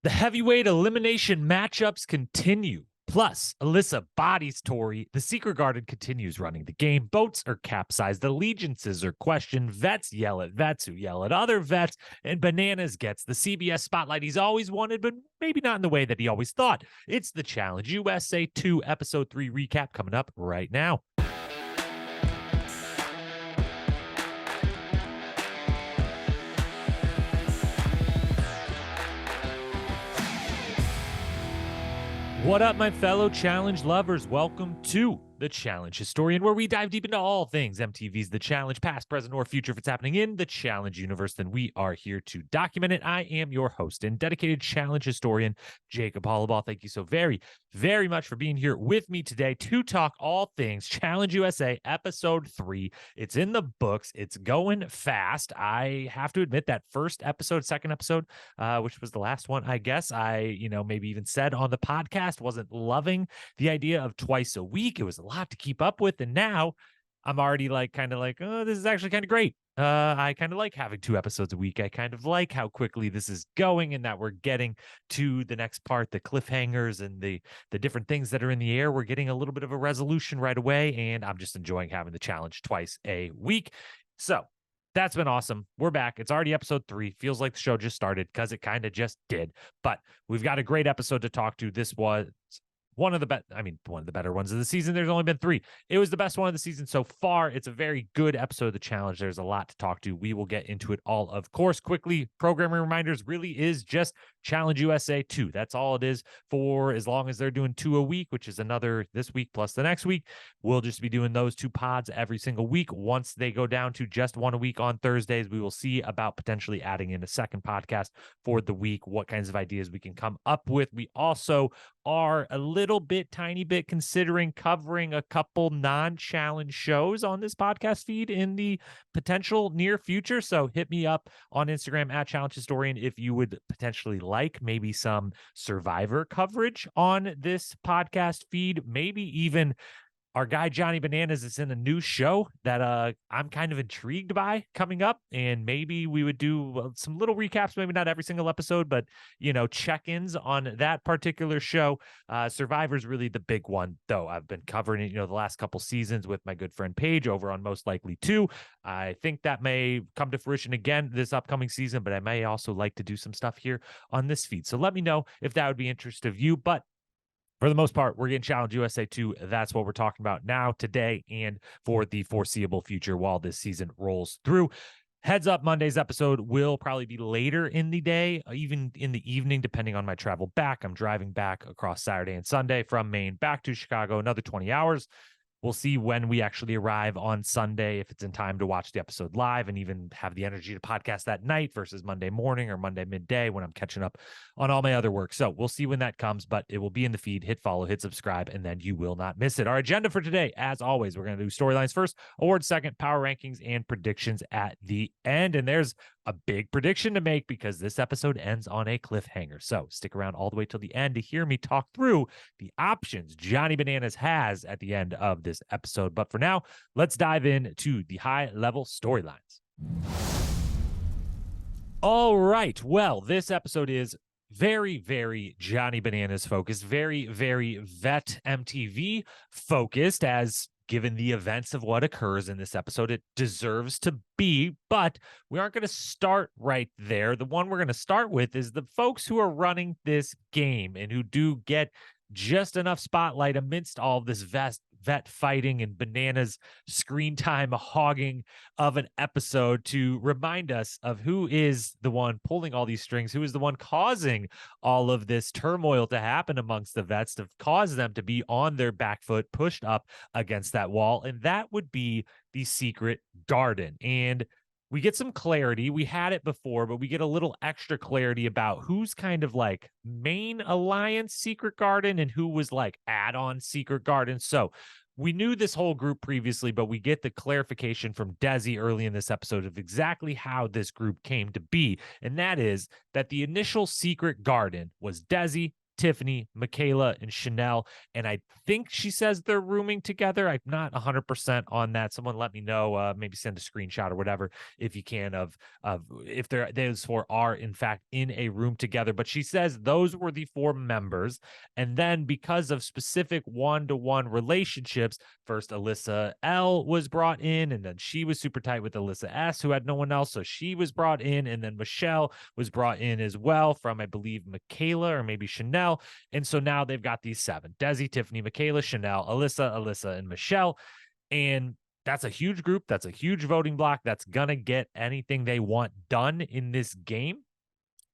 The heavyweight elimination matchups continue. Plus, Alyssa bodies Tori. The Secret Garden continues running the game. Boats are capsized. Allegiances are questioned. Vets yell at vets who yell at other vets. And Bananas gets the CBS spotlight he's always wanted, but maybe not in the way that he always thought. It's the Challenge USA 2 Episode 3 recap coming up right now. What up, my fellow challenge lovers? Welcome to The Challenge Historian, where we dive deep into all things MTV's The Challenge, past, present, or future. If it's happening in the Challenge universe, then we are here to document it. I am your host and dedicated Challenge Historian, Jacob Hollabaugh. Thank you so very, very much for being here with me today to talk all things Challenge USA Episode 3. It's in the books. It's going fast. I have to admit that second episode, which was the last one, I guess I, maybe even said on the podcast, wasn't loving the idea of twice a week. It was a lot to keep up with, and now I'm already oh, this is actually kind of great. I kind of like having 2 episodes a week. I kind of like how quickly this is going and that we're getting to the next part, the cliffhangers and the different things that are in the air. We're getting a little bit of a resolution right away, and I'm just enjoying having the challenge twice a week. So that's been awesome. We're back. It's already episode 3. Feels like the show just started because it kind of just did. But we've got a great episode to talk to. This was one of the better ones of the season. There's only been 3. It was the best one of the season so far. It's a very good episode of the challenge. There's a lot to talk to. We will get into it all, of course. Quickly, programming reminders really is just Challenge USA 2. That's all it is for as long as they're doing 2 a week, which is another this week plus the next week. We'll just be doing those 2 pods every single week. Once they go down to just 1 a week on Thursdays, we will see about potentially adding in a second podcast for the week, what kinds of ideas we can come up with. We also are a tiny bit considering covering a couple non-challenge shows on this podcast feed in the potential near future. So hit me up on Instagram at Challenge Historian if you would potentially like maybe some Survivor coverage on this podcast feed, maybe even our guy Johnny Bananas is in a new show that I'm kind of intrigued by coming up, and maybe we would do some little recaps, maybe not every single episode, but check-ins on that particular show. Survivor's really the big one, though. I've been covering it, the last couple seasons with my good friend Paige over on Most Likely 2. I think that may come to fruition again this upcoming season, but I may also like to do some stuff here on this feed. So let me know if that would be interest of you. But for the most part, we're getting Challenge USA 2. That's what we're talking about now, today, and for the foreseeable future while this season rolls through. Heads up, Monday's episode will probably be later in the day, even in the evening, depending on my travel back. I'm driving back across Saturday and Sunday from Maine back to Chicago, another 20 hours. We'll see when we actually arrive on Sunday, if it's in time to watch the episode live and even have the energy to podcast that night versus Monday morning or Monday midday when I'm catching up on all my other work. So we'll see when that comes, but it will be in the feed. Hit follow, hit subscribe, and then you will not miss it. Our agenda for today, as always, we're going to do storylines first, awards second, power rankings, and predictions at the end. And there's a big prediction to make because this episode ends on a cliffhanger. So stick around all the way till the end to hear me talk through the options Johnny Bananas has at the end of this episode. But for now, let's dive into the high-level storylines. All right. Well, this episode is very, very Johnny Bananas focused, very, very vet MTV focused, as given the events of what occurs in this episode, it deserves to be, but we aren't going to start right there. The one we're going to start with is the folks who are running this game and who do get just enough spotlight amidst all of this vet fighting and Bananas screen time hogging of an episode to remind us of who is the one pulling all these strings, who is the one causing all of this turmoil to happen amongst the vets, to cause them to be on their back foot, pushed up against that wall. And that would be the Secret Garden. And we get some clarity. We had it before, but we get a little extra clarity about who's kind of like main alliance Secret Garden and who was like add-on Secret Garden. So we knew this whole group previously, but we get the clarification from Desi early in this episode of exactly how this group came to be. And that is that the initial Secret Garden was Desi, Tiffany, Michaela, and Chanel. And I think she says they're rooming together. I'm not 100% on that. Someone let me know, maybe send a screenshot or whatever if you can, of if those four are in fact in a room together. But she says those were the four members. And then because of specific one-to-one relationships, first Alyssa L was brought in, and then she was super tight with Alyssa S, who had no one else. So she was brought in, and then Michelle was brought in as well from, I believe, Michaela or maybe Chanel. And so now they've got these seven: Desi, Tiffany, Michaela, Chanel, Alyssa, and Michelle. And that's a huge group. That's a huge voting block. That's going to get anything they want done in this game.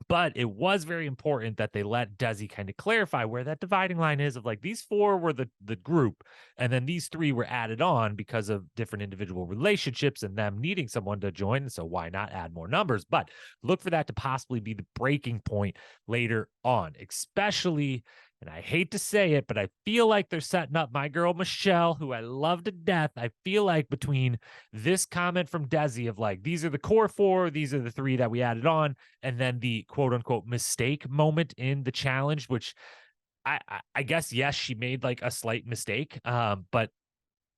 But it was very important that they let Desi kind of clarify where that dividing line is, of like, these four were the group, and then these three were added on because of different individual relationships and them needing someone to join. So why not add more numbers? But look for that to possibly be the breaking point later on, especially, and I hate to say it, but I feel like they're setting up my girl Michelle, who I love to death. I feel like between this comment from Desi of like, these are the core four, these are the three that we added on, and then the quote unquote mistake moment in the challenge, which I guess, yes, she made like a slight mistake, but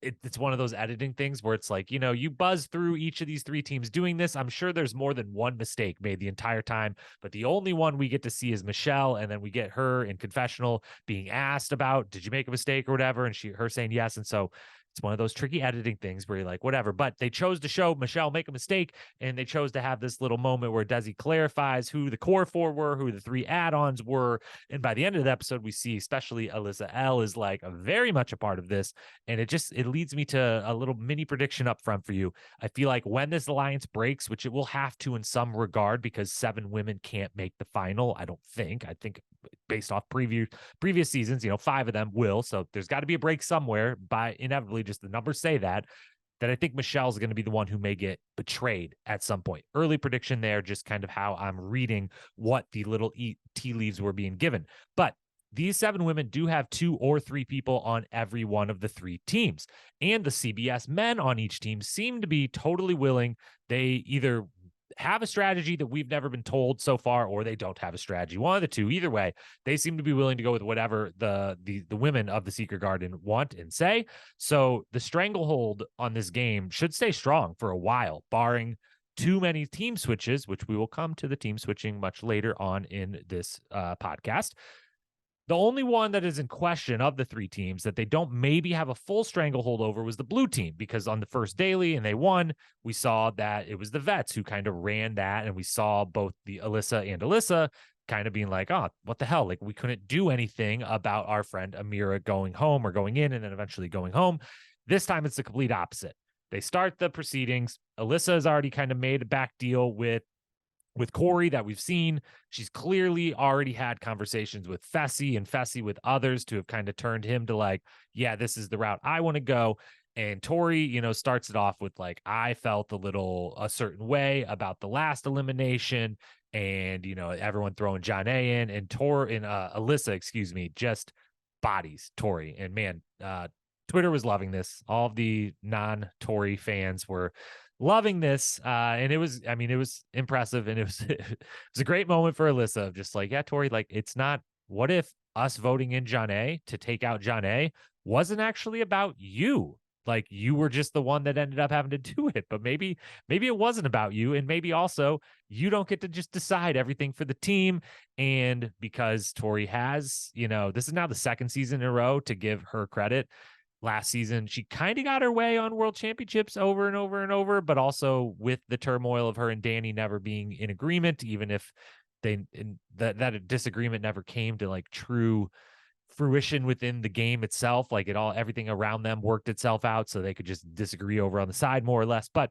it's one of those editing things where it's like, you buzz through each of these three teams doing this. I'm sure there's more than one mistake made the entire time, but the only one we get to see is Michelle. And then we get her in confessional being asked about, did you make a mistake or whatever? And her saying yes. And so it's one of those tricky editing things where you're like, whatever. But they chose to show Michelle make a mistake, and they chose to have this little moment where Desi clarifies who the core four were, who the three add-ons were. And by the end of the episode, we see especially Alyssa L is like very much a part of this. And it leads me to a little mini prediction up front for you. I feel like when this alliance breaks, which it will have to in some regard, because 7 women can't make the final, I think based off previous seasons, 5 of them will. So there's got to be a break somewhere, by inevitably, just the numbers say that I think Michelle's going to be the one who may get betrayed at some point. Early prediction there, just kind of how I'm reading what the little tea leaves were being given. But these 7 women do have 2 or 3 people on every one of the 3 teams. And the CBS men on each team seem to be totally willing. They either have a strategy that we've never been told so far, or they don't have a strategy. One of the two. Either way, they seem to be willing to go with whatever the women of the Secret Garden want and say. So the stranglehold on this game should stay strong for a while, barring too many team switches, which we will come to the team switching much later on in this podcast. The only one that is in question of the 3 teams that they don't maybe have a full stranglehold over was the blue team, because on the first daily, and they won, we saw that it was the vets who kind of ran that, and we saw both the Alyssa and Alyssa kind of being like, oh, what the hell? Like, we couldn't do anything about our friend Amira going home or going in and then eventually going home. This time it's the complete opposite. They start the proceedings. Alyssa has already kind of made a back deal with Corey that we've seen. She's clearly already had conversations with Fessy, and Fessy with others, to have kind of turned him to like, yeah, this is the route I want to go. And Tori, starts it off with like, I felt a certain way about the last elimination, and, everyone throwing John A in, and Alyssa, just bodies Tori. And man, Twitter was loving this. All of the non-Tori fans were loving this. And it was impressive. And it was a great moment for Alyssa of just like, yeah, Tori, like, it's not, what if us voting in John A to take out John A wasn't actually about you? Like, you were just the one that ended up having to do it. But maybe it wasn't about you. And maybe also you don't get to just decide everything for the team. And because Tori has, this is now the 2nd season in a row, to give her credit. Last season, she kind of got her way on world championships over and over and over, but also with the turmoil of her and Danny never being in agreement, even if that disagreement never came to like true fruition within the game itself. Like, everything around them worked itself out, so they could just disagree over on the side more or less. But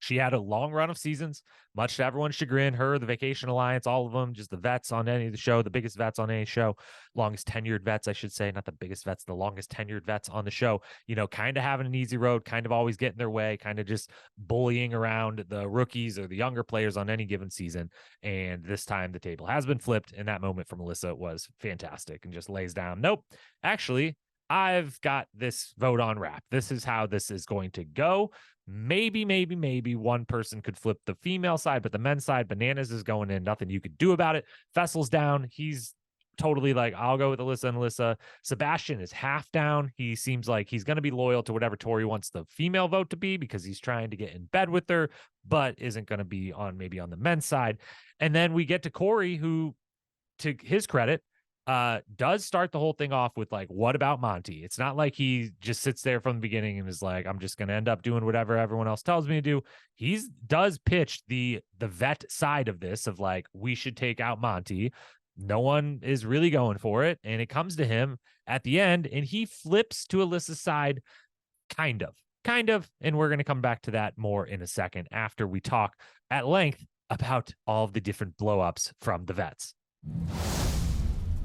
she had a long run of seasons, much to everyone's chagrin. Her, the Vacation Alliance, all of them, just the vets on any of the show, the biggest vets on any show, longest tenured vets, I should say, not the biggest vets, the longest tenured vets on the show, kind of having an easy road, kind of always getting their way, kind of just bullying around the rookies or the younger players on any given season. And this time the table has been flipped. And that moment from Alyssa was fantastic, and just lays down, nope, actually, I've got this vote on wrap. This is how this is going to go. Maybe one person could flip the female side, but the men's side, Bananas is going in. Nothing you could do about it. Fessel's down. He's totally like, I'll go with Alyssa and Alyssa. Sebastian is half down. He seems like he's going to be loyal to whatever Tori wants the female vote to be because he's trying to get in bed with her, but isn't going to be on maybe on the men's side. And then we get to Corey, who, to his credit, does start the whole thing off with like, what about Monty? It's not like he just sits there from the beginning and is like, I'm just going to end up doing whatever everyone else tells me to do. He does pitch the vet side of this, of like, we should take out Monty. No one is really going for it. And it comes to him at the end and he flips to Alyssa's side, kind of. And we're going to come back to that more in a second after we talk at length about all of the different blow ups from the vets.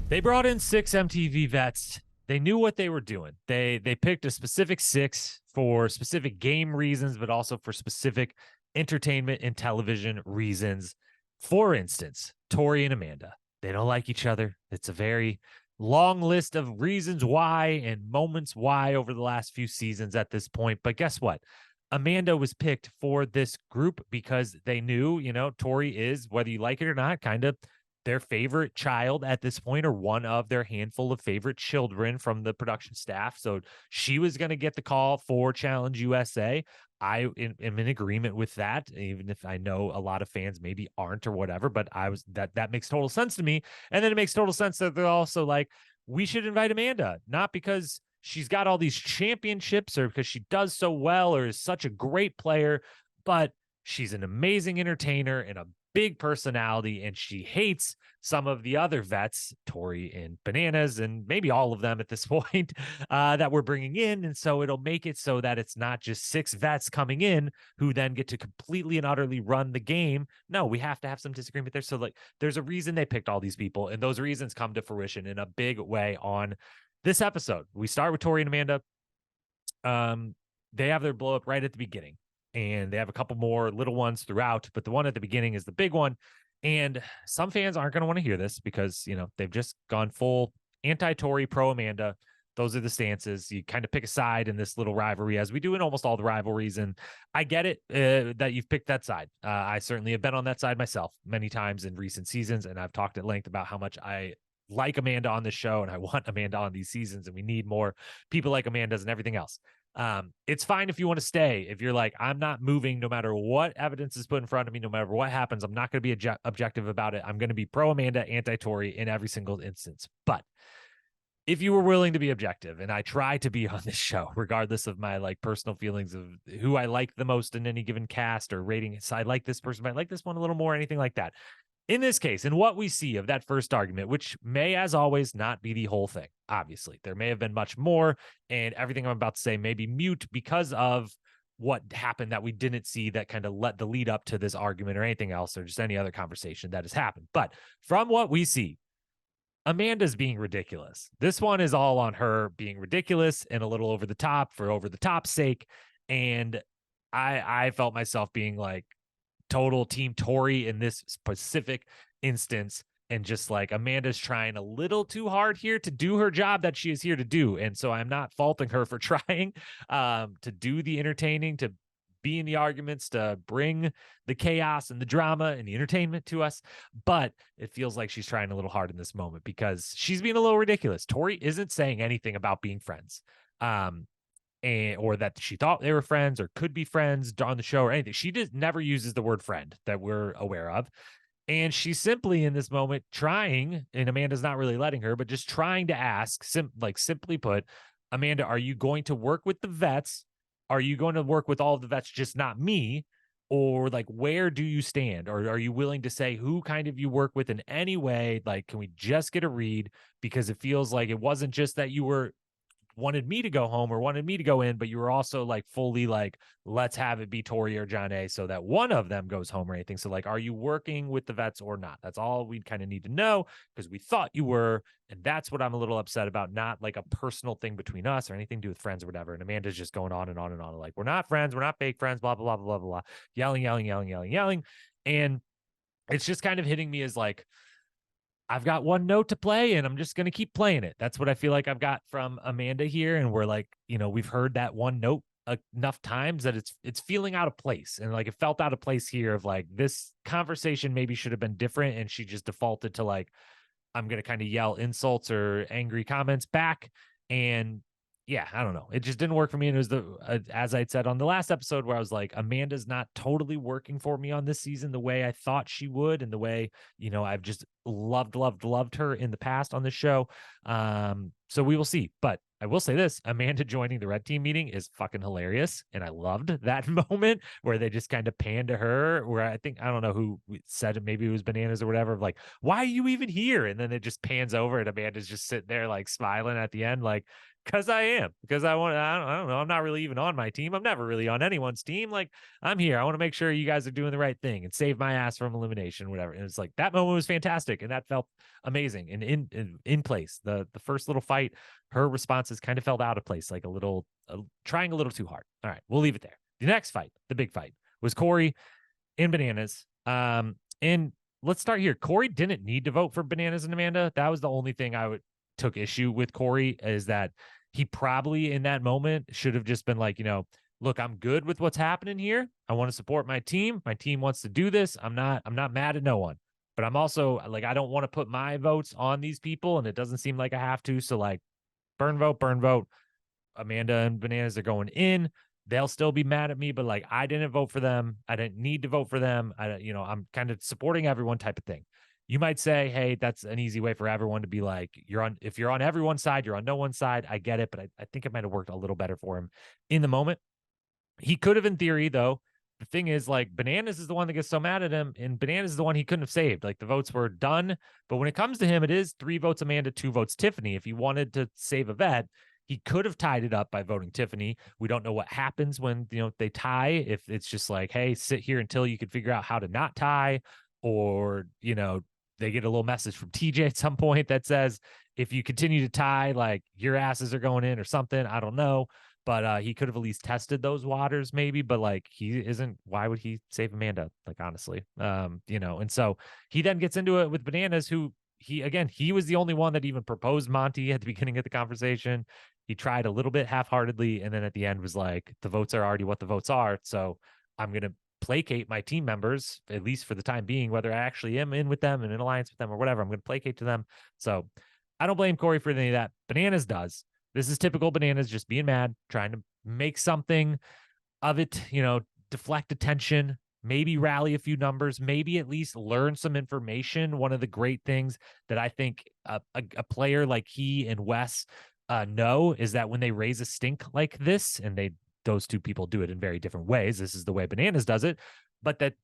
They brought in 6 MTV vets. They knew what they were doing. They picked a specific 6 for specific game reasons, but also for specific entertainment and television reasons. For instance, Tori and Amanda. They don't like each other. It's a very long list of reasons why and moments why over the last few seasons at this point. But guess what? Amanda was picked for this group because they knew, Tori is, whether you like it or not, kind of their favorite child at this point, or one of their handful of favorite children from the production staff. So she was going to get the call for Challenge USA. I am in agreement with that, even if I know a lot of fans maybe aren't or whatever, but that makes total sense to me. And then it makes total sense that they're also like, we should invite Amanda, not because she's got all these championships or because she does so well or is such a great player, but she's an amazing entertainer and a big personality, and she hates some of the other vets, Tori and Bananas, and maybe all of them at this point, that we're bringing in. And so it'll make it so that it's not just 6 vets coming in who then get to completely and utterly run the game. No, we have to have some disagreement there. So like, there's a reason they picked all these people, and those reasons come to fruition in a big way on this episode. We start with Tori and Amanda. They have their blow up right at the beginning. And they have a couple more little ones throughout, but the one at the beginning is the big one. And some fans aren't going to want to hear this because, they've just gone full anti-Tori, pro-Amanda. Those are the stances. You kind of pick a side in this little rivalry, as we do in almost all the rivalries. And I get it that you've picked that side. I certainly have been on that side myself many times in recent seasons. And I've talked at length about how much I like Amanda on this show and I want Amanda on these seasons. And we need more people like Amanda's and everything else. It's fine if you want to stay. If you're like, I'm not moving no matter what evidence is put in front of me, no matter what happens, I'm not going to be objective about it. I'm going to be pro Amanda, anti Tori in every single instance. But if you were willing to be objective, and I try to be on this show, regardless of my like personal feelings of who I like the most in any given cast or rating, so I like this person, but I like this one a little more, anything like that. In this case, in what we see of that first argument, which may, as always, not be the whole thing, obviously, there may have been much more, and everything I'm about to say may be mute because of what happened that we didn't see that kind of let the lead up to this argument or anything else or just any other conversation that has happened. But from what we see, Amanda's being ridiculous. This one is all on her being ridiculous and a little over the top for over the top's sake. And I felt myself being like, total team Tori in this specific instance, and just like Amanda's trying a little too hard here to do her job that she is here to do. And so I'm not faulting her for trying to do the entertaining, to be in the arguments, to bring the chaos and the drama and the entertainment to us. But it feels like she's trying a little hard in this moment because she's being a little ridiculous. Tori isn't saying anything about being friends. Or that she thought they were friends or could be friends on the show or anything. She just never uses the word friend that we're aware of. And she's simply in this moment trying, and Amanda's not really letting her, but just trying to ask, simply put, Amanda, are you going to work with the vets? Are you going to work with all of the vets, just not me? Or like, where do you stand? Or are you willing to say who kind of you work with in any way? Like, can we just get a read? Because it feels like it wasn't just that you wanted me to go home or wanted me to go in, but you were also like fully like, let's have it be Tori or John A so that one of them goes home or anything. So like, are you working with the vets or not? That's all we kind of need to know, because we thought you were. And that's what I'm a little upset about. Not like a personal thing between us or anything to do with friends or whatever. And Amanda's just going on and on and on. Like, we're not friends. We're not fake friends, blah, blah, blah, blah, blah, blah. Yelling. And it's just kind of hitting me as like, I've got one note to play and I'm just going to keep playing it. That's what I feel like I've got from Amanda here. And we're like, we've heard that one note enough times that it's feeling out of place. And like, it felt out of place here of like, this conversation maybe should have been different. And she just defaulted to like, I'm going to kind of yell insults or angry comments back. And yeah, I don't know. It just didn't work for me. And it was as I'd said on the last episode, where I was like, Amanda's not totally working for me on this season the way I thought she would, and the way, I've just loved her in the past on this show. So we will see. But I will say this: Amanda joining the red team meeting is fucking hilarious. And I loved that moment where they just kind of pan to her, where I don't know who said it, maybe it was Bananas or whatever, like, why are you even here? And then it just pans over and Amanda's just sitting there like smiling at the end, like, because I am, because I don't know. I'm not really even on my team. I'm never really on anyone's team. Like, I'm here. I want to make sure you guys are doing the right thing and save my ass from elimination, whatever. And it's like, that moment was fantastic. And that felt amazing. And in place, the first little fight, her responses kind of felt out of place, like trying a little too hard. All right, we'll leave it there. The next fight, the big fight, was Corey and Bananas. And let's start here. Corey didn't need to vote for Bananas and Amanda. That was the only thing took issue with Corey, is that he probably in that moment should have just been like, look, I'm good with what's happening here. I want to support my team. My team wants to do this. I'm not mad at no one, but I'm also like, I don't want to put my votes on these people, and it doesn't seem like I have to. So like, burn vote. Amanda and Bananas are going in. They'll still be mad at me, but like, I didn't vote for them. I didn't need to vote for them. I'm kind of supporting everyone type of thing. You might say, hey, that's an easy way for everyone to be like, if you're on everyone's side, you're on no one's side. I get it, but I think it might have worked a little better for him in the moment. He could have, in theory, though. The thing is, like, Bananas is the one that gets so mad at him, and Bananas is the one he couldn't have saved. Like, the votes were done, but when it comes to him, it is 3 votes Amanda, 2 votes Tiffany. If he wanted to save a vet, he could have tied it up by voting Tiffany. We don't know what happens when, they tie, if it's just like, hey, sit here until you can figure out how to not tie, or, they get a little message from TJ at some point that says, if you continue to tie, like, your asses are going in or something. I don't know. But he could have at least tested those waters, maybe. But like, he isn't. Why would he save Amanda? Like, honestly, And so he then gets into it with Bananas, who he was the only one that even proposed Monty at the beginning of the conversation. He tried a little bit half-heartedly, and then at the end was like, the votes are already what the votes are. So I'm gonna placate my team members, at least for the time being, whether I actually am in with them and in alliance with them or whatever. I'm going to placate to them. So I don't blame Corey for any of that. Bananas does. This is typical Bananas, just being mad, trying to make something of it, deflect attention, maybe rally a few numbers, maybe at least learn some information. One of the great things that I think a player like he and Wes know is that when they raise a stink like this, and those two people do it in very different ways. This is the way Bananas does it. But that,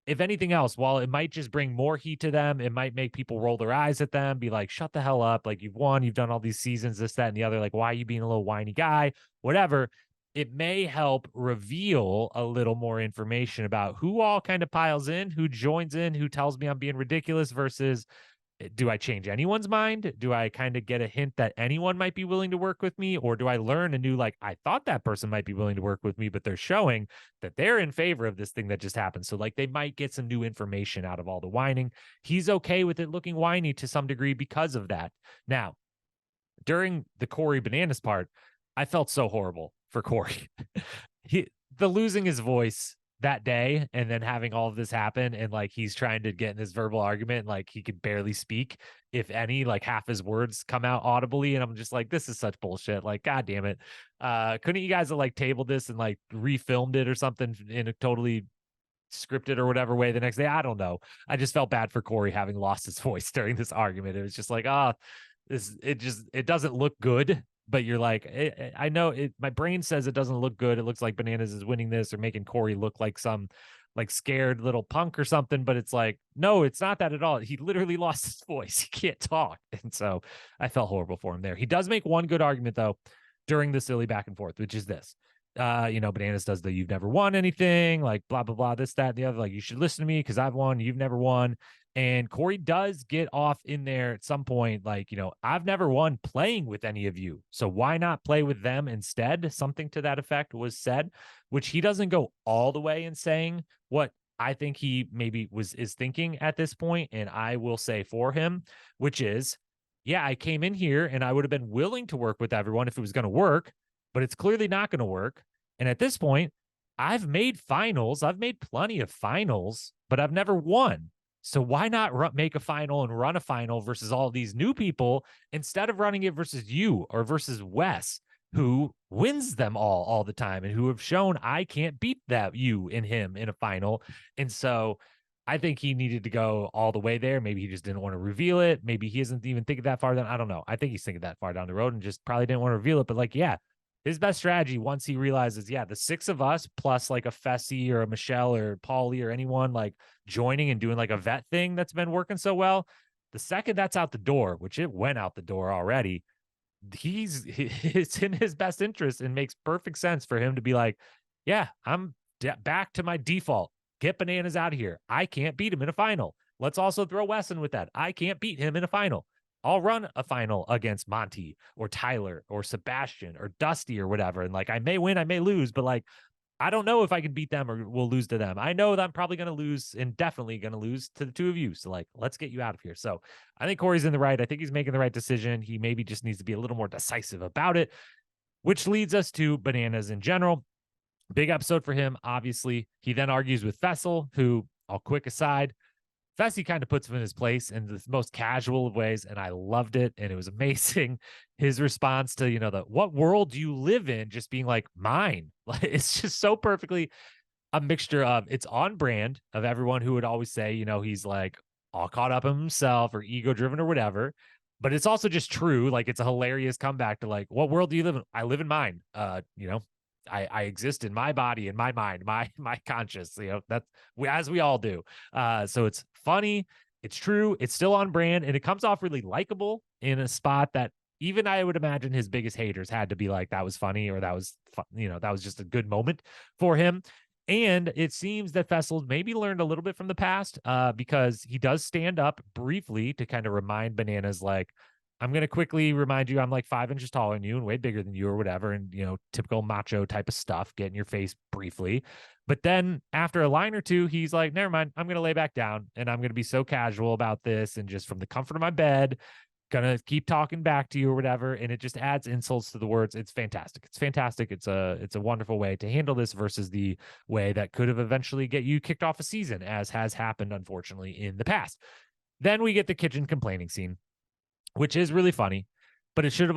if anything else, while it might just bring more heat to them, it might make people roll their eyes at them, be like, shut the hell up. Like, you've won, you've done all these seasons, this, that, and the other. Like, why are you being a little whiny guy? Whatever. It may help reveal a little more information about who all kind of piles in, who joins in, who tells me I'm being ridiculous, versus, do I change anyone's mind? Do I kind of get a hint that anyone might be willing to work with me? Or do I learn a new, like, I thought that person might be willing to work with me, but they're showing that they're in favor of this thing that just happened. So like, they might get some new information out of all the whining. He's okay with it looking whiny to some degree because of that. Now, during the Corey Bananas part, I felt so horrible for Corey. The losing his voice that day, and then having all of this happen, and like, he's trying to get in this verbal argument, and like, he could barely speak, if any, like half his words come out audibly, and I'm just like, this is such bullshit. Like, god damn it. Couldn't you guys have like tabled this and like refilmed it or something in a totally scripted or whatever way the next day? I don't know. I just felt bad for Corey having lost his voice during this argument. It was just like, it doesn't look good. But you're like, I know it. My brain says it doesn't look good. It looks like Bananas is winning this, or making Corey look like some like scared little punk or something. But it's like, no, it's not that at all. He literally lost his voice. He can't talk. And so I felt horrible for him there. He does make one good argument, though, during the silly back and forth, which is this. Bananas does the "you've never won anything," like blah, blah, blah, this, that, and the other. Like, you should listen to me because I've won. You've never won. And Corey does get off in there at some point, like, I've never won playing with any of you, so why not play with them instead? Something to that effect was said, which he doesn't go all the way in saying what I think he maybe is thinking at this point, and I will say for him, which is, yeah, I came in here and I would have been willing to work with everyone if it was going to work, but it's clearly not going to work. And at this point, I've made finals. I've made plenty of finals, but I've never won. So why not make a final and run a final versus all these new people instead of running it versus you or versus Wes, who wins them all the time and who have shown I can't beat that you and him in a final. And so I think he needed to go all the way there. Maybe he just didn't want to reveal it. Maybe he isn't even thinking that far down. I don't know. I think he's thinking that far down the road and just probably didn't want to reveal it. But like, yeah, his best strategy once he realizes, yeah, the 6 of us plus like a Fessy or a Michelle or Paulie or anyone like joining and doing like a vet thing that's been working so well. The second that's out the door, which it went out the door already, it's in his best interest and makes perfect sense for him to be like, yeah, I'm back to my default. Get Bananas out of here. I can't beat him in a final. Let's also throw Wesson with that. I can't beat him in a final. I'll run a final against Monty or Tyler or Sebastian or Dusty or whatever. And like, I may win, I may lose, but like, I don't know if I can beat them or will lose to them. I know that I'm probably going to lose and definitely going to lose to the 2 of you. So like, let's get you out of here. So I think Corey's in the right. I think he's making the right decision. He maybe just needs to be a little more decisive about it, which leads us to Bananas in general. Big episode for him, obviously. He then argues with Fessel, who, I'll quick aside, Fessy kind of puts him in his place in the most casual of ways, and I loved it, and it was amazing. His response to, the what world do you live in, just being like, mine. Like, it's just so perfectly a mixture of, it's on brand of everyone who would always say, he's like all caught up in himself or ego driven or whatever. But it's also just true. Like, it's a hilarious comeback to like, what world do you live in? I live in mine. I exist in my body, in my mind, my conscious, that's as we all do. So it's funny, it's true, it's still on brand, and it comes off really likable in a spot that even I would imagine his biggest haters had to be like, that was funny, or that was that was just a good moment for him. And it seems that Fessel maybe learned a little bit from the past, because he does stand up briefly to kind of remind Bananas, like, I'm going to quickly remind you, I'm like 5 inches taller than you and way bigger than you or whatever. And, typical macho type of stuff, get in your face briefly. But then after a line or two, he's like, never mind, I'm going to lay back down and I'm going to be so casual about this. And just from the comfort of my bed, going to keep talking back to you or whatever. And it just adds insults to the words. It's fantastic. It's fantastic. It's a wonderful way to handle this versus the way that could have eventually get you kicked off a season, as has happened, unfortunately, in the past. Then we get the kitchen complaining scene, which is really funny, but it should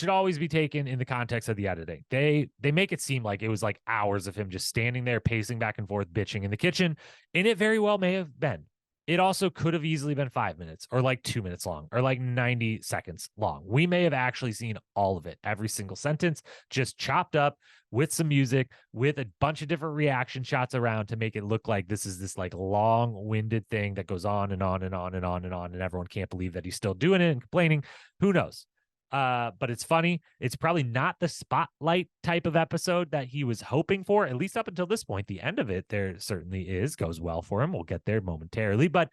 always be taken in the context of the editing. They make it seem like it was like hours of him just standing there, pacing back and forth, bitching in the kitchen, and it very well may have been. It also could have easily been 5 minutes or like 2 minutes long or like 90 seconds long. We may have actually seen all of it, every single sentence, just chopped up with some music, with a bunch of different reaction shots around to make it look like this is this like long-winded thing that goes on and on and on and on and on, and everyone can't believe that he's still doing it and complaining. Who knows? But it's funny. It's probably not the spotlight type of episode that he was hoping for, at least up until this point. The end of it, there certainly goes well for him. We'll get there momentarily. But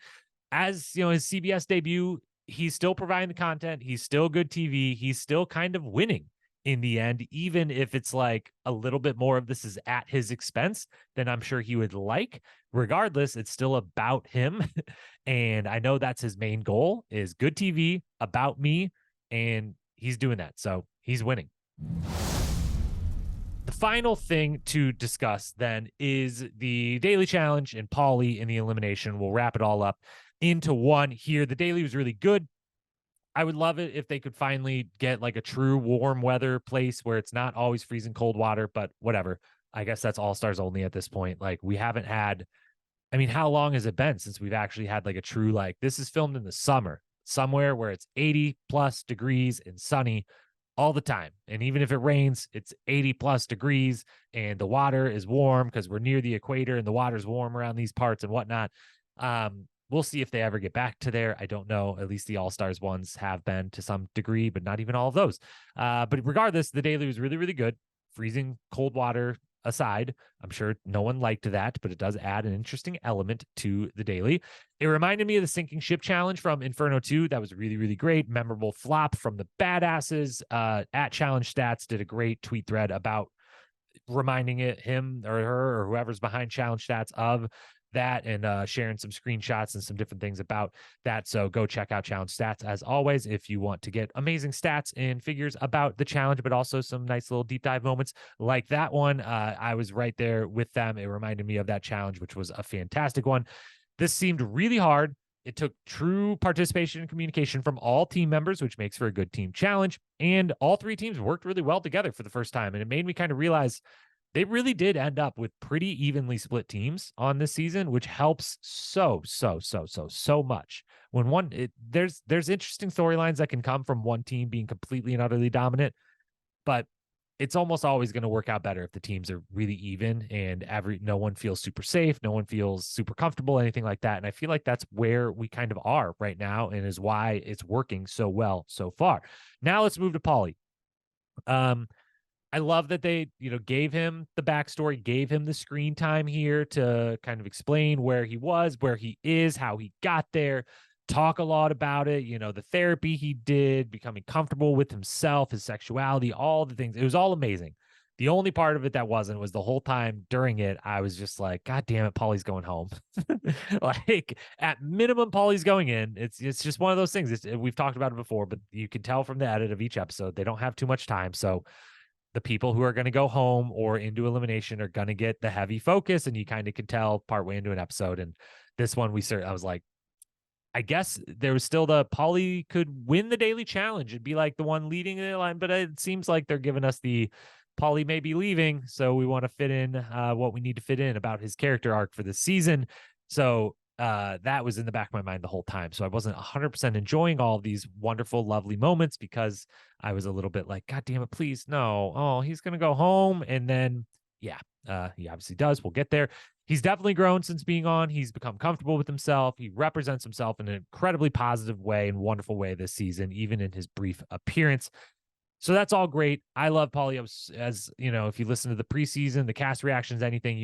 as his CBS debut, he's still providing the content. He's still good TV. He's still kind of winning in the end, even if it's like a little bit more of this is at his expense than I'm sure he would like. Regardless, it's still about him. And I know that's his main goal, is good TV about me. And he's doing that. So he's winning. The final thing to discuss then is the daily challenge and Paulie in the elimination. We'll wrap it all up into one here. The daily was really good. I would love it if they could finally get like a true warm weather place where it's not always freezing cold water, but whatever. I guess that's All Stars only at this point. Like, we haven't had, how long has it been since we've actually had like a true, like, this is filmed in the summer somewhere where it's 80 plus degrees and sunny all the time. And even if it rains, it's 80 plus degrees and the water is warm because we're near the equator and the water's warm around these parts and whatnot. We'll see if they ever get back to there. I don't know. At least the All-Stars ones have been to some degree, but not even all of those. But regardless, the daily was really, really good. Freezing cold water aside, I'm sure no one liked that, but it does add an interesting element to the daily. It reminded me of the sinking ship challenge from Inferno 2. That was really, really great. Memorable flop from the badasses. At Challenge Stats did a great tweet thread about reminding him or her or whoever's behind Challenge Stats of that, and sharing some screenshots and some different things about that. So go check out Challenge Stats as always if you want to get amazing stats and figures about the challenge, but also some nice little deep dive moments like that one. I was right there with them. It reminded me of that challenge, which was a fantastic one. This seemed really hard. It took true participation and communication from all team members, which makes for a good team challenge. And all three teams worked really well together for the first time. And it made me kind of realize they really did end up with pretty evenly split teams on this season, which helps so much. When there's interesting storylines that can come from one team being completely and utterly dominant, but it's almost always going to work out better if the teams are really even and no one feels super safe, no one feels super comfortable, anything like that. And I feel like that's where we kind of are right now, and is why it's working so well so far. Now let's move to Paulie. I love that they, gave him the backstory, gave him the screen time here to kind of explain where he was, where he is, how he got there, talk a lot about it, the therapy he did, becoming comfortable with himself, his sexuality, all the things. It was all amazing. The only part of it that wasn't was the whole time during it, I was just like, God damn it, Paulie's going home. Like, at minimum, Paulie's going in. It's just one of those things. We've talked about it before, but you can tell from the edit of each episode, they don't have too much time. So the people who are going to go home or into elimination are going to get the heavy focus, and you kind of can tell partway into an episode. And this one, I was like, I guess there was still the Paulie could win the daily challenge. It'd be like the one leading the line, but it seems like they're giving us the Paulie may be leaving, so we want to fit in what we need to fit in about his character arc for the season. So that was in the back of my mind the whole time. So I wasn't 100% enjoying all of these wonderful, lovely moments, because I was a little bit like, God damn it, please, no. Oh, he's going to go home. And then, yeah, he obviously does. We'll get there. He's definitely grown since being on. He's become comfortable with himself. He represents himself in an incredibly positive way and wonderful way this season, even in his brief appearance. So that's all great. I love Paulie. As if you listen to the preseason, the cast reactions, anything,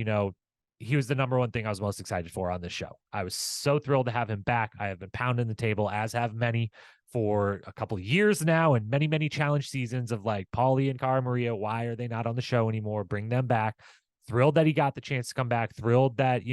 he was the number one thing I was most excited for on this show. I was so thrilled to have him back. I have been pounding the table, as have many, for a couple of years now, and many, many challenge seasons of like, Paulie and Cara Maria, why are they not on the show anymore? Bring them back. Thrilled that he got the chance to come back. Thrilled that,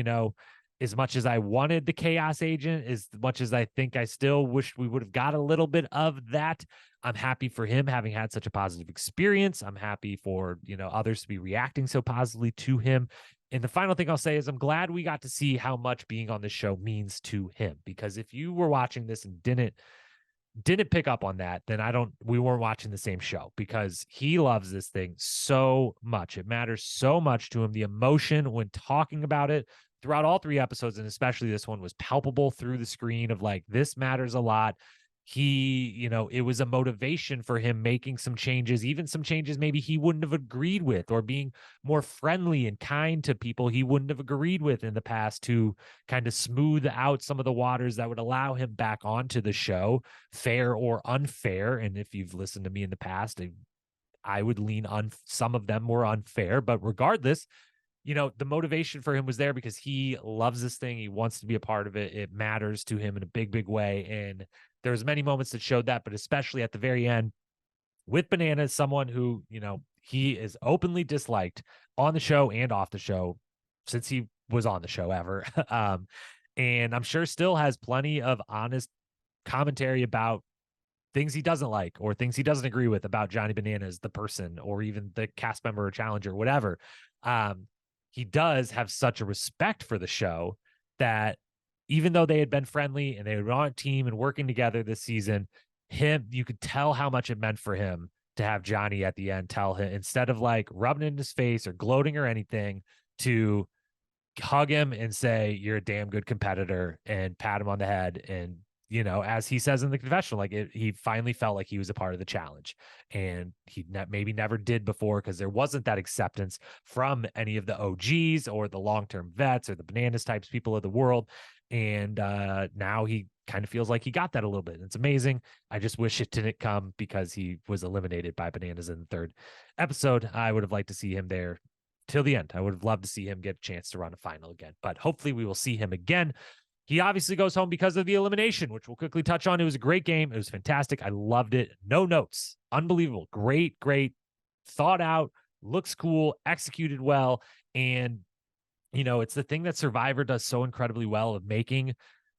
as much as I wanted the chaos agent, as much as I think I still wish we would have got a little bit of that, I'm happy for him having had such a positive experience. I'm happy for, others to be reacting so positively to him. And the final thing I'll say is I'm glad we got to see how much being on this show means to him, because if you were watching this and didn't pick up on that, then we weren't watching the same show, because he loves this thing so much. It matters so much to him. The emotion when talking about it throughout all three episodes, and especially this one, was palpable through the screen of like, this matters a lot. He, it was a motivation for him making some changes, even some changes maybe he wouldn't have agreed with, or being more friendly and kind to people he wouldn't have agreed with in the past, to kind of smooth out some of the waters that would allow him back onto the show, fair or unfair. And if you've listened to me in the past, I would lean on some of them were unfair, but regardless, the motivation for him was there because he loves this thing. He wants to be a part of it. It matters to him in a big, big way. And there's many moments that showed that, but especially at the very end with Bananas, someone who, he is openly disliked on the show and off the show since he was on the show ever. And I'm sure still has plenty of honest commentary about things he doesn't like or things he doesn't agree with about Johnny Bananas, the person, or even the cast member or challenger, whatever. He does have such a respect for the show that even though they had been friendly and they were on a team and working together this season, you could tell how much it meant for him to have Johnny at the end tell him, instead of like rubbing it in his face or gloating or anything, to hug him and say, you're a damn good competitor, and pat him on the head. And, as he says in the confessional, like he finally felt like he was a part of the challenge, and he maybe never did before, because there wasn't that acceptance from any of the OGs or the long-term vets or the Bananas types people of the world. And now he kind of feels like he got that a little bit. It's amazing. I just wish it didn't come because he was eliminated by Bananas in the third episode. I would have liked to see him there till the end. I would have loved to see him get a chance to run a final again, but hopefully we will see him again. He obviously goes home because of the elimination, which we'll quickly touch on. It was a great game. It was fantastic. I loved it. No notes. Unbelievable. Great, thought out, looks cool, executed well. And, it's the thing that Survivor does so incredibly well, of making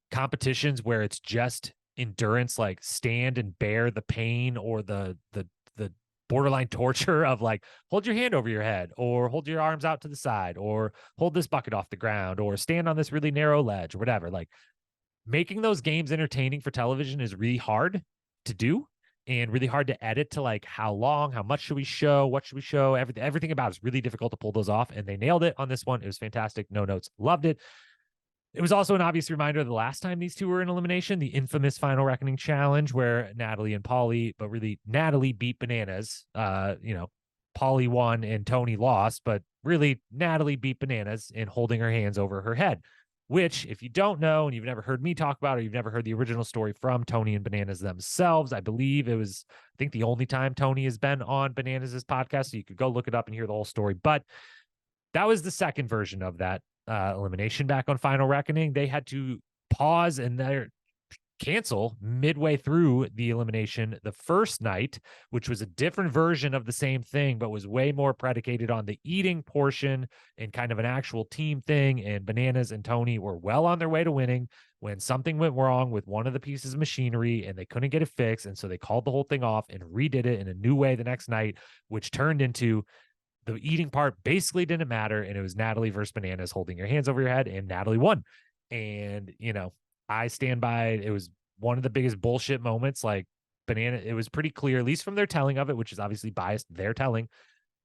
competitions where it's just endurance, like stand and bear the pain or the borderline torture of like, hold your hand over your head, or hold your arms out to the side, or hold this bucket off the ground, or stand on this really narrow ledge, or whatever. Like, making those games entertaining for television is really hard to do and really hard to edit to like how long, how much should we show, what should we show, everything about it's really difficult to pull those off. And they nailed it on this one. It was fantastic. No notes. Loved it. It was also an obvious reminder of the last time these two were in elimination, the infamous Final Reckoning challenge where Natalie and Paulie, but really Natalie beat Bananas. Paulie won and Tony lost, but really Natalie beat Bananas in holding her hands over her head, which if you don't know and you've never heard me talk about, or you've never heard the original story from Tony and Bananas themselves, I believe it was, I think the only time Tony has been on Bananas' podcast. So you could go look it up and hear the whole story. But that was the second version of that elimination back on Final Reckoning. They had to pause and cancel midway through the elimination the first night, which was a different version of the same thing, but was way more predicated on the eating portion and kind of an actual team thing. And Bananas and Tony were well on their way to winning when something went wrong with one of the pieces of machinery and they couldn't get it fixed. And so they called the whole thing off and redid it in a new way the next night, which turned into the eating part basically didn't matter. And it was Natalie versus Bananas holding your hands over your head, and Natalie won. And, I stand by it. It was one of the biggest bullshit moments. Like it was pretty clear, at least from their telling of it, which is obviously biased, their telling,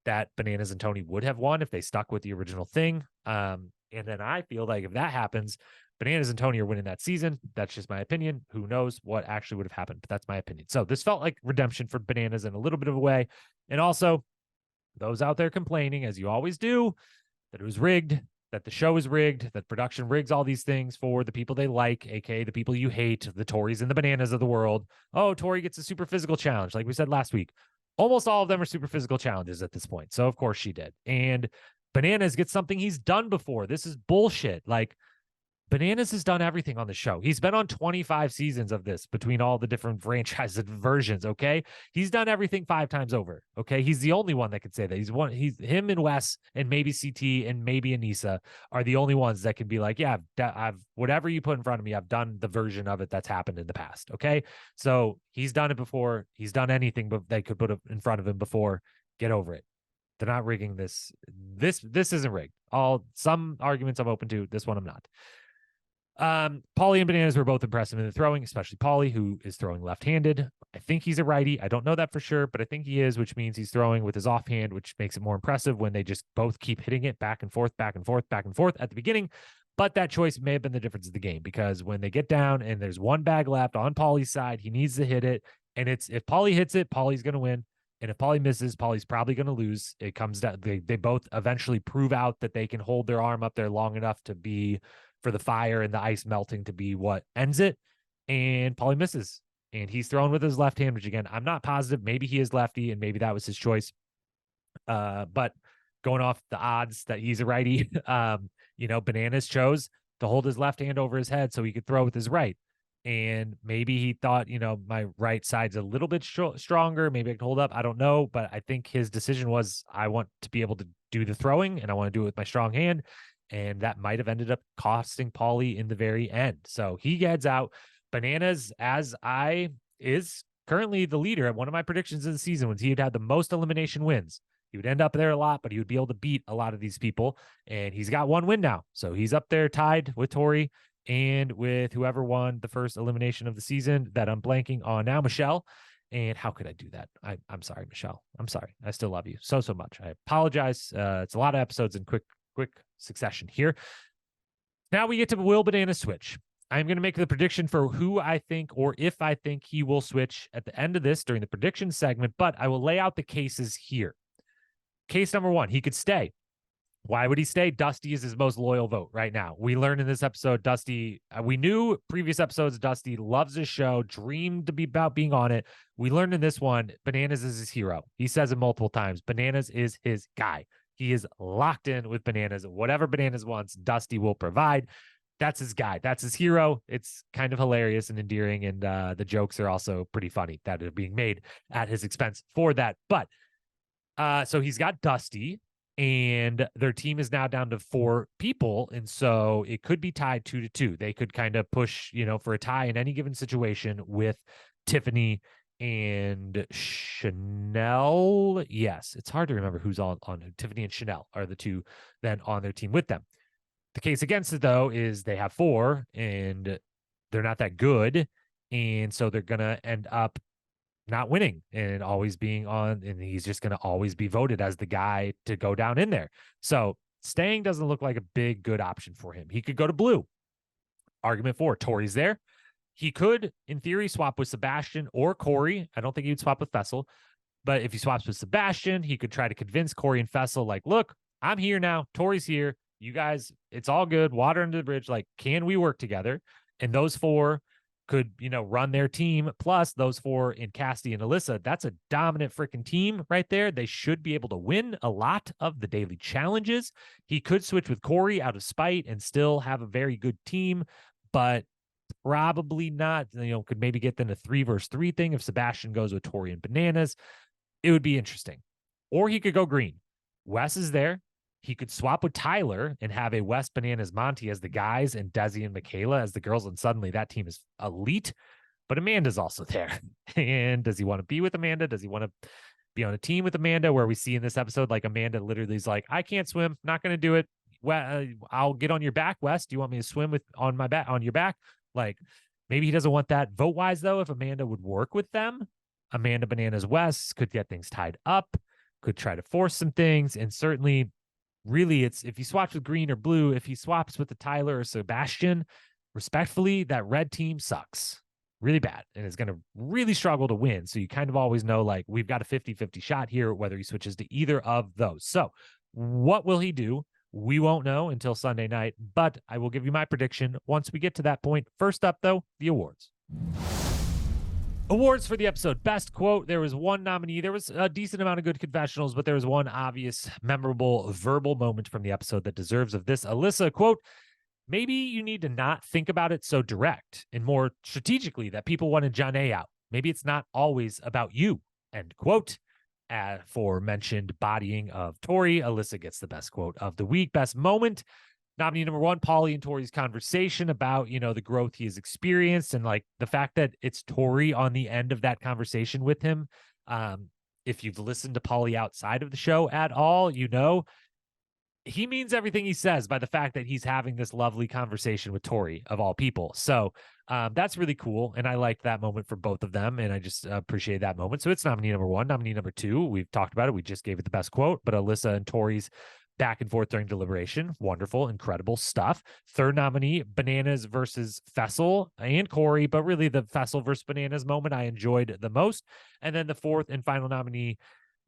that Bananas and Tony would have won if they stuck with the original thing. And then I feel like if that happens, Bananas and Tony are winning that season. That's just my opinion. Who knows what actually would have happened, but that's my opinion. So this felt like redemption for Bananas in a little bit of a way. And also those out there complaining, as you always do, that it was rigged, that the show is rigged, that production rigs all these things for the people they like, aka the people you hate, the Tories and the Bananas of the world. Oh, Tori gets a super physical challenge, like we said last week. Almost all of them are super physical challenges at this point. So of course she did. And Bananas gets something he's done before. This is bullshit. Like, Bananas has done everything on the show. He's been on 25 seasons of this between all the different franchises and versions. Okay. He's done everything 5 times over. Okay. He's the only one that could say that. Him and Wes and maybe CT and maybe Anissa are the only ones that can be like, yeah, I've whatever you put in front of me, I've done the version of it that's happened in the past. Okay. So he's done it before. He's done anything but they could put it in front of him before. Get over it. They're not rigging this. This isn't rigged. Some arguments I'm open to. This one I'm not. Paulie and Bananas were both impressive in the throwing, especially Paulie, who is throwing left-handed. I think he's a righty. I don't know that for sure, but I think he is, which means he's throwing with his offhand, which makes it more impressive when they just both keep hitting it back and forth, back and forth, back and forth at the beginning. But that choice may have been the difference of the game, because when they get down and there's one bag left on Paulie's side, he needs to hit it. And if Paulie hits it, Paulie's going to win. And if Paulie misses, Paulie's probably going to lose. It comes down, they both eventually prove out that they can hold their arm up there long enough to be for the fire and the ice melting to be what ends it. And Paulie misses. And he's thrown with his left hand, which again, I'm not positive. Maybe he is lefty and maybe that was his choice. But going off the odds that he's a righty, Bananas chose to hold his left hand over his head so he could throw with his right. And maybe he thought, my right side's a little bit stronger. Maybe I can hold up. I don't know. But I think his decision was, I want to be able to do the throwing and I want to do it with my strong hand. And that might have ended up costing Paulie in the very end. So he gets out. Bananas, is currently the leader at one of my predictions of the season, when he had the most elimination wins. He would end up there a lot, but he would be able to beat a lot of these people. And he's got 1 win now. So he's up there tied with Tori and with whoever won the first elimination of the season that I'm blanking on now, Michelle. And how could I do that? I'm sorry, Michelle. I'm sorry. I still love you so much. I apologize. It's a lot of episodes in quick succession here. Now we get to will Banana switch. I'm going to make the prediction for who I think, or if I think he will switch at the end of this during the prediction segment, but I will lay out the cases here. Case number 1, he could stay. Why would he stay? Dusty is his most loyal vote right now. We learned in this episode, Dusty, we knew previous episodes, Dusty loves his show, dreamed to be about being on it. We learned in this one, Bananas is his hero. He says it multiple times. Bananas is his guy. He is locked in with Bananas. Whatever Bananas wants, Dusty will provide. That's his guy. That's his hero. It's kind of hilarious and endearing. And the jokes are also pretty funny that are being made at his expense for that. But so he's got Dusty, and their team is now down to 4 people. And so it could be tied 2-2. They could kind of push, for a tie in any given situation with Tiffany and Chanel. Yes, it's hard to remember who's on Tiffany and Chanel are the two then on their team with them. The case against it, though, is they have 4 and they're not that good. And so they're going to end up not winning and always being on. And he's just going to always be voted as the guy to go down in there. So staying doesn't look like a big, good option for him. He could go to blue. Argument 4, Tori's there. He could, in theory, swap with Sebastian or Corey. I don't think he would swap with Fessel. But if he swaps with Sebastian, he could try to convince Corey and Fessel, like, look, I'm here now. Tori's here. You guys, it's all good. Water under the bridge. Like, can we work together? And those 4 could, run their team. Plus those 4 in Cassidy and Alyssa. That's a dominant freaking team right there. They should be able to win a lot of the daily challenges. He could switch with Corey out of spite and still have a very good team, but probably not. Could maybe get them a 3 versus 3 thing if Sebastian goes with Tori and Bananas. It would be interesting. Or he could go green. Wes is there. He could swap with Tyler and have a Wes, Bananas, Monty as the guys and Desi and Michaela as the girls. And suddenly that team is elite. But Amanda's also there. And does he want to be with Amanda? Does he want to be on a team with Amanda, where we see in this episode, like Amanda literally is like, I can't swim. Not going to do it. I'll get on your back, Wes. Do you want me to swim on your back? Like, maybe he doesn't want that. Vote-wise, though, if Amanda would work with them, Amanda, Bananas, Wes could get things tied up, could try to force some things, and certainly, really, it's if he swaps with green or blue, if he swaps with the Tyler or Sebastian, respectfully, that red team sucks really bad and is going to really struggle to win. So you kind of always know, like, we've got a 50-50 shot here, whether he switches to either of those. So what will he do? We won't know until Sunday night, but I will give you my prediction once we get to that point. First up, though, the awards. Awards for the episode. Best quote. There was one nominee. There was a decent amount of good confessionals, but there was one obvious, memorable, verbal moment from the episode that deserves of this. Alyssa, quote, maybe you need to not think about it so direct and more strategically that people wanted Janae out. Maybe it's not always about you, end quote. Aforementioned bodying of Tori, Alyssa gets the best quote of the week. Best moment, nominee number 1, Paulie and Tori's conversation about, the growth he has experienced and like the fact that it's Tori on the end of that conversation with him. If you've listened to Paulie outside of the show at all, he means everything he says by the fact that he's having this lovely conversation with Tori of all people. So that's really cool. And I liked that moment for both of them. And I just appreciate that moment. So it's nominee number 1. Nominee number 2, we've talked about it. We just gave it the best quote, but Alyssa and Tori's back and forth during deliberation. Wonderful, incredible stuff. Third nominee, Bananas versus Fessel and Corey, but really the Fessel versus Bananas moment I enjoyed the most. And then the fourth and final nominee,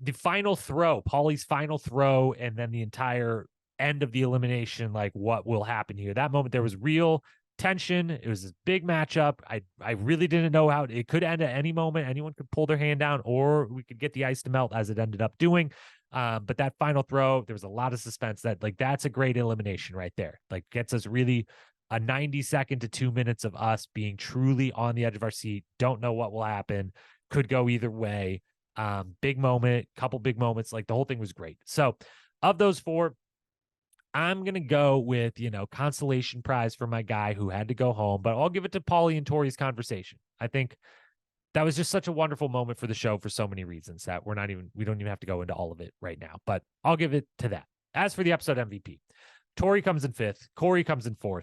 the final throw, Paulie's final throw, and then the entire end of the elimination, like what will happen here. That moment, there was real tension. It was this big matchup. I really didn't know how it could end at any moment. Anyone could pull their hand down, or we could get the ice to melt, as it ended up doing. But that final throw, there was a lot of suspense. That's a great elimination right there. Like, gets us really a 90-second to 2 minutes of us being truly on the edge of our seat. Don't know what will happen. Could go either way. Big moment, couple big moments. Like, the whole thing was great. So of those 4, I'm going to go with, consolation prize for my guy who had to go home, but I'll give it to Paulie and Tori's conversation. I think that was just such a wonderful moment for the show for so many reasons that we don't even have to go into all of it right now, but I'll give it to that. As for the episode MVP, Tori comes in 5th, Corey comes in 4th,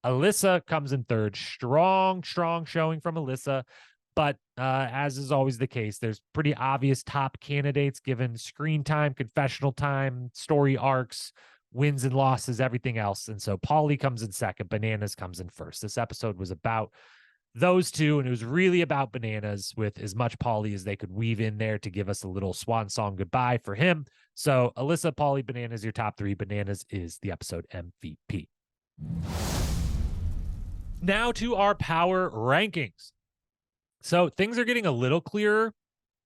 Alyssa comes in 3rd. Strong showing from Alyssa. But as is always the case, there's pretty obvious top candidates given screen time, confessional time, story arcs, wins and losses, everything else. And so Paulie comes in 2nd, Bananas comes in 1st. This episode was about those two, and it was really about Bananas, with as much Paulie as they could weave in there to give us a little swan song goodbye for him. So Alyssa, Paulie, Bananas, your top 3. Bananas is the episode MVP. Now to our power rankings. So things are getting a little clearer,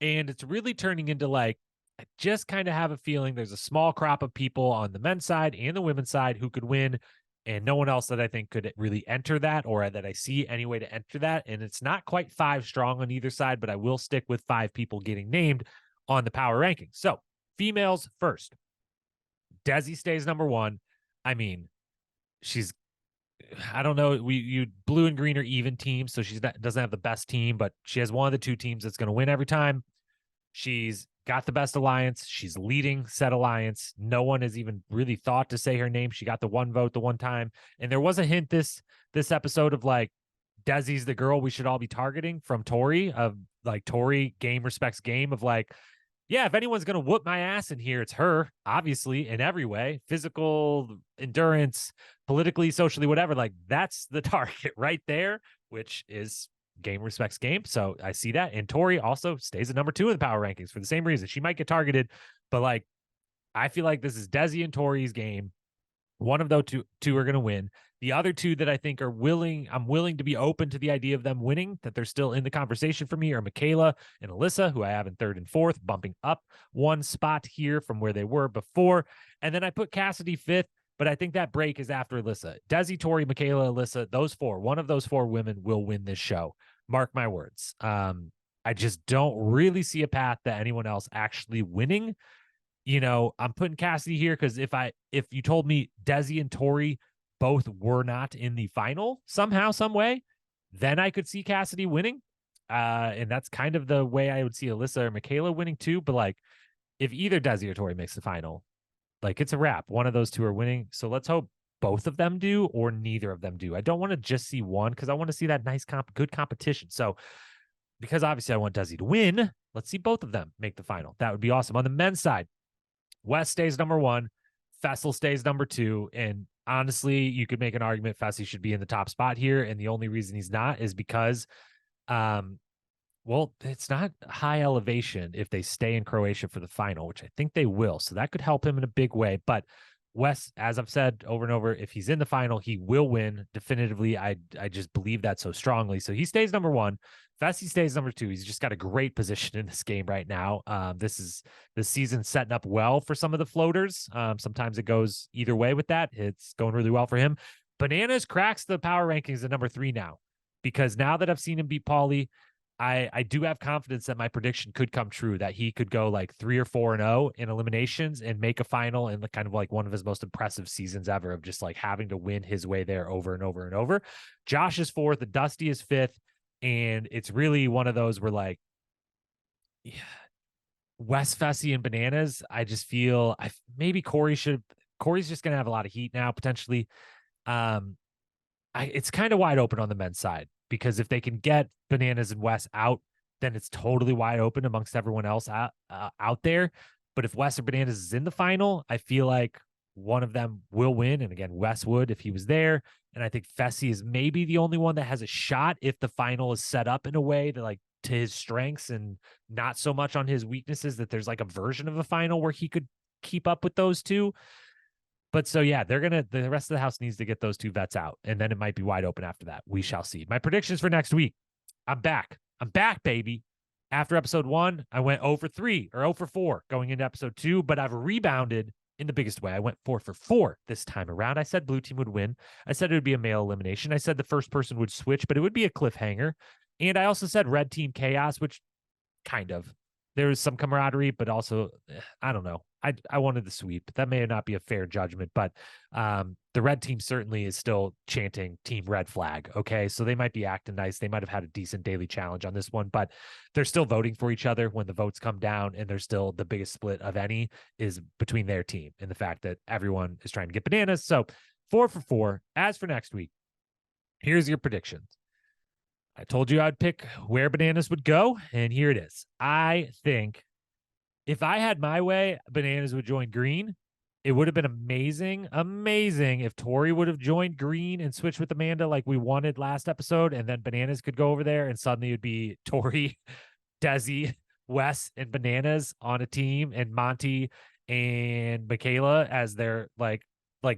and it's really turning into, like, I just kind of have a feeling there's a small crop of people on the men's side and the women's side who could win, and no one else that I think could really enter that, or that I see any way to enter that. And it's not quite 5 strong on either side, but I will stick with 5 people getting named on the power rankings. So females first. Desi stays number 1. I mean, she's I don't know. You blue and green are even teams, so doesn't have the best team, but she has one of the two teams that's going to win every time. She's got the best alliance. She's leading said alliance. No one has even really thought to say her name. She got the one vote the one time, and there was a hint this episode of like Desi's the girl we should all be targeting from Tori, of like Tori game respects game, of like, yeah, if anyone's going to whoop my ass in here, it's her, obviously, in every way, physical, endurance, politically, socially, whatever. Like, that's the target right there, which is game respects game. So I see that. And Tori also stays at number 2 in the power rankings for the same reason. She might get targeted, but like, I feel like this is Desi and Tori's game. One of those two are going to win. The other two that I think I'm willing to be open to the idea of them winning, that they're still in the conversation for me, are Michaela and Alyssa, who I have in 3rd and 4th, bumping up one spot here from where they were before. And then I put Cassidy 5th, but I think that break is after Alyssa. Desi, Tori, Michaela, Alyssa, those 4, one of those 4 women will win this show. Mark my words. I just don't really see a path that anyone else actually winning. You know, I'm putting Cassidy here because if you told me Desi and Tori both were not in the final somehow, some way, then I could see Cassidy winning. And that's kind of the way I would see Alyssa or Michaela winning too. But like, if either Desi or Tori makes the final, like, it's a wrap. One of those two are winning. So let's hope both of them do or neither of them do. I don't want to just see one because I want to see that nice good competition. So because obviously I want Desi to win, let's see both of them make the final. That would be awesome. On the men's side, Wes stays number 1, Fessel stays number 2, and honestly, you could make an argument Fessy should be in the top spot here, and the only reason he's not is because, well, it's not high elevation if they stay in Croatia for the final, which I think they will, so that could help him in a big way, but Wes, as I've said over and over, if he's in the final, he will win definitively. I just believe that so strongly. So he stays number 1. Fessy stays number 2. He's just got a great position in this game right now. This season setting up well for some of the floaters. Sometimes it goes either way with that. It's going really well for him. Bananas cracks the power rankings at number 3 now, because now that I've seen him beat Paulie, I do have confidence that my prediction could come true, that he could go like 3 or 4-0 in eliminations and make a final in the kind of like one of his most impressive seasons ever of just like having to win his way there over and over and over. Josh is 4th, the Dusty is 5th. And it's really one of those where like, yeah, Wes, Fessy, and Bananas, I just feel maybe Corey's just going to have a lot of heat now, potentially. It's kind of wide open on the men's side, because if they can get Bananas and Wes out, then it's totally wide open amongst everyone else out there. But if Wes or Bananas is in the final, I feel like one of them will win. And again, Wes would if he was there. And I think Fessy is maybe the only one that has a shot if the final is set up in a way that, like, to his strengths and not so much on his weaknesses, that there's like a version of a final where he could keep up with those two. But so, yeah, the rest of the house needs to get those 2 vets out, and then it might be wide open after that. We shall see. My predictions for next week. I'm back, baby. After episode 1, I went 0 for 3 or 0 for 4 going into episode 2, but I've rebounded in the biggest way. I went 4 for 4 this time around. I said blue team would win. I said it would be a male elimination. I said the first person would switch, but it would be a cliffhanger. And I also said red team chaos, which kind of, there was some camaraderie, but also, I don't know. I wanted the sweep. That may not be a fair judgment, but the red team certainly is still chanting team red flag. Okay. So they might be acting nice. They might have had a decent daily challenge on this one, but they're still voting for each other when the votes come down. And there's still the biggest split of any is between their team and the fact that everyone is trying to get Bananas. So 4 for 4. As for next week, here's your predictions. I told you I'd pick where Bananas would go, and here it is. I think if I had my way, Bananas would join green. It would have been amazing if Tori would have joined green and switched with Amanda like we wanted last episode, and then Bananas could go over there, and suddenly it would be Tori, Desi, Wes, and Bananas on a team, and Monty and Michaela as their like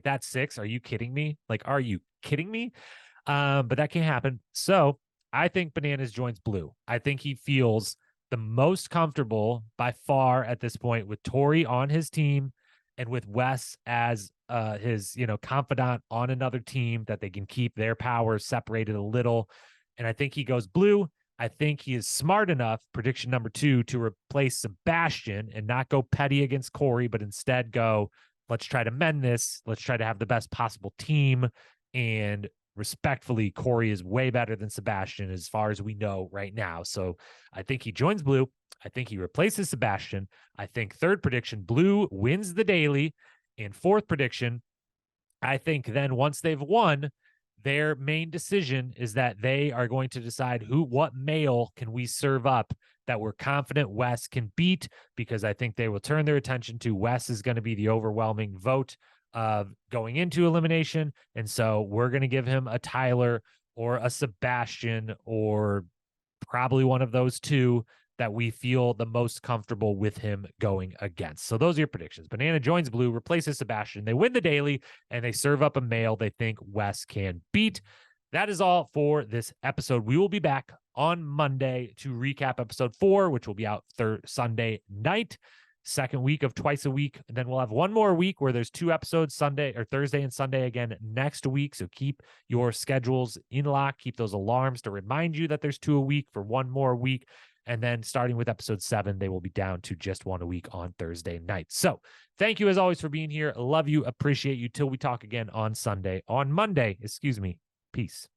that's 6. Are you kidding me? Like, are you kidding me? But that can't happen. So I think Bananas joins blue. I think he feels the most comfortable by far at this point with Tori on his team and with Wes as his, confidant on another team, that they can keep their powers separated a little. And I think he goes blue. I think he is smart enough, prediction number 2, to replace Sebastian and not go petty against Corey, but instead go, let's try to mend this. Let's try to have the best possible team. And respectfully, Corey is way better than Sebastian as far as we know right now. So I think he joins Blue. I think he replaces Sebastian. I think third prediction, Blue wins the daily. And fourth prediction, I think then once they've won, their main decision is that they are going to decide what male can we serve up that we're confident Wes can beat, because I think they will turn their attention to Wes is going to be the overwhelming vote of going into elimination. And so we're going to give him a Tyler or a Sebastian or probably one of those two that we feel the most comfortable with him going against. So those are your predictions. Banana joins Blue, replaces Sebastian. They win the daily, and they serve up a male they think Wes can beat. That is all for this episode. We will be back on Monday to recap episode 4, which will be out Sunday night. Second week of twice a week. And then we'll have one more week where there's 2 episodes, Sunday or Thursday and Sunday again next week. So keep your schedules in lock. Keep those alarms to remind you that there's 2 a week for one more week. And then starting with episode 7, they will be down to just 1 a week on Thursday night. So thank you as always for being here. Love you. Appreciate you. Till we talk again on Monday. Peace.